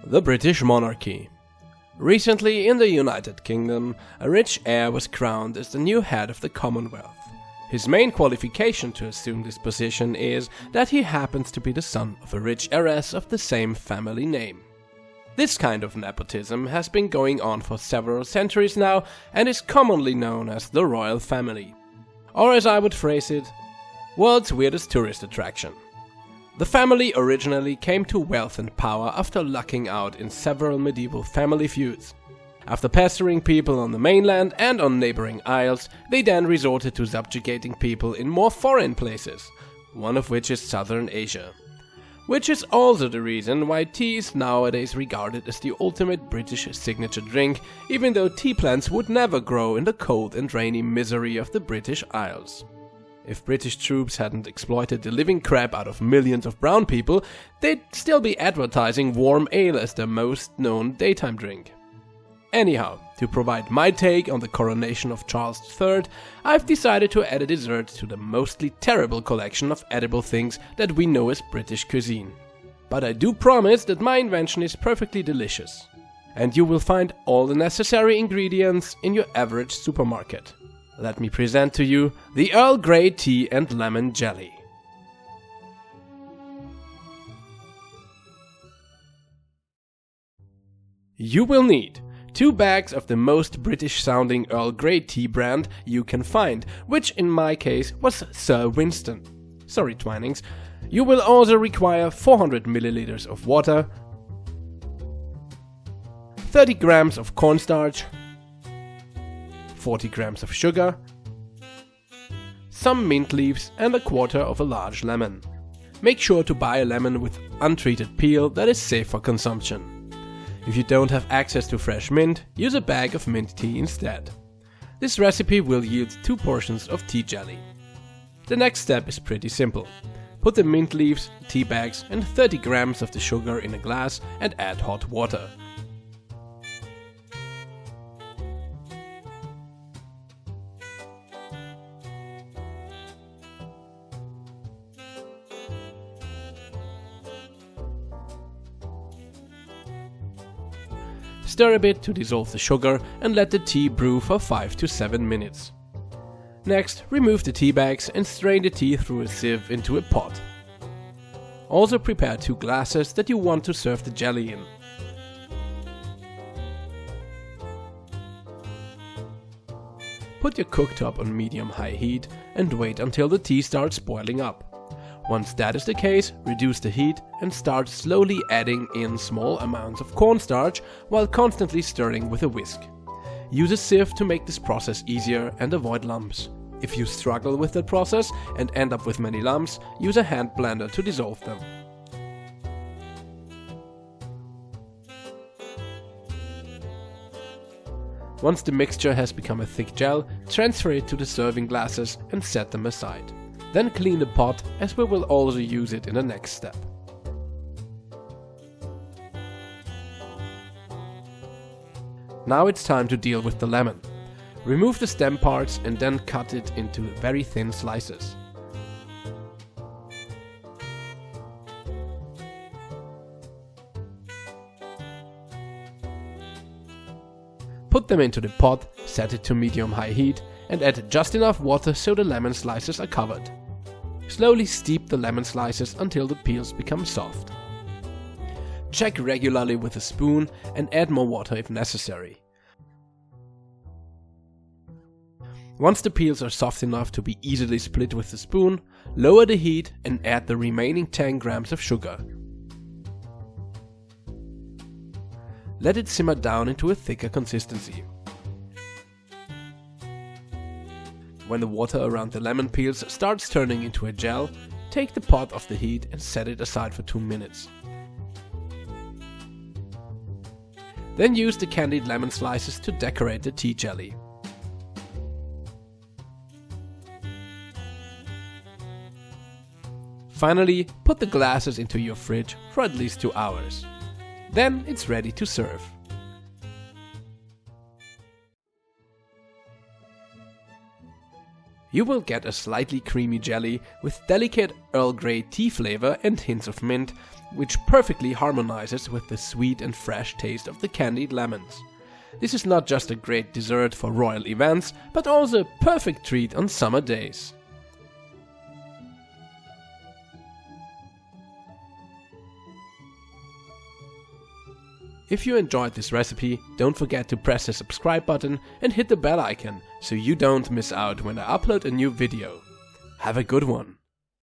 The British monarchy. Recently in the United Kingdom, a rich heir was crowned as the new head of the Commonwealth. His main qualification to assume this position is that he happens to be the son of a rich heiress of the same family name. This kind of nepotism has been going on for several centuries now and is commonly known as the royal family. Or as I would phrase it, world's weirdest tourist attraction. The family originally came to wealth and power after lucking out in several medieval family feuds. After pestering people on the mainland and on neighboring isles, they then resorted to subjugating people in more foreign places, one of which is Southern Asia. Which is also the reason why tea is nowadays regarded as the ultimate British signature drink, even though tea plants would never grow in the cold and rainy misery of the British Isles. If British troops hadn't exploited the living crap out of millions of brown people, they'd still be advertising warm ale as their most known daytime drink. Anyhow, to provide my take on the coronation of Charles III, I've decided to add a dessert to the mostly terrible collection of edible things that we know as British cuisine. But I do promise that my invention is perfectly delicious. And you will find all the necessary ingredients in your average supermarket. Let me present to you the Earl Grey tea and lemon jelly. You will need 2 bags of the most British sounding Earl Grey tea brand you can find, which in my case was Sir Winston. Sorry Twinings. You will also require 400 milliliters of water, 30 grams of cornstarch, 40 grams of sugar, some mint leaves and a quarter of a large lemon. Make sure to buy a lemon with untreated peel that is safe for consumption. If you don't have access to fresh mint, use a bag of mint tea instead. This recipe will yield 2 portions of tea jelly. The next step is pretty simple. Put the mint leaves, tea bags and 30 grams of the sugar in a glass and add hot water. Stir a bit to dissolve the sugar and let the tea brew for 5 to 7 minutes. Next, remove the tea bags and strain the tea through a sieve into a pot. Also prepare 2 glasses that you want to serve the jelly in. Put your cooktop on medium-high heat and wait until the tea starts boiling up. Once that is the case, reduce the heat and start slowly adding in small amounts of cornstarch while constantly stirring with a whisk. Use a sieve to make this process easier and avoid lumps. If you struggle with the process and end up with many lumps, use a hand blender to dissolve them. Once the mixture has become a thick gel, transfer it to the serving glasses and set them aside. Then clean the pot, as we will also use it in the next step. Now it's time to deal with the lemon. Remove the stem parts and then cut it into very thin slices. Put them into the pot, set it to medium-high heat and add just enough water so the lemon slices are covered. Slowly steep the lemon slices until the peels become soft. Check regularly with a spoon and add more water if necessary. Once the peels are soft enough to be easily split with the spoon, lower the heat and add the remaining 10 grams of sugar. Let it simmer down into a thicker consistency. When the water around the lemon peels starts turning into a gel, take the pot off the heat and set it aside for 2 minutes. Then use the candied lemon slices to decorate the tea jelly. Finally, put the glasses into your fridge for at least 2 hours. Then it's ready to serve. You will get a slightly creamy jelly with delicate Earl Grey tea flavor and hints of mint which perfectly harmonizes with the sweet and fresh taste of the candied lemons. This is not just a great dessert for royal events, but also a perfect treat on summer days. If you enjoyed this recipe, don't forget to press the subscribe button and hit the bell icon so you don't miss out when I upload a new video. Have a good one!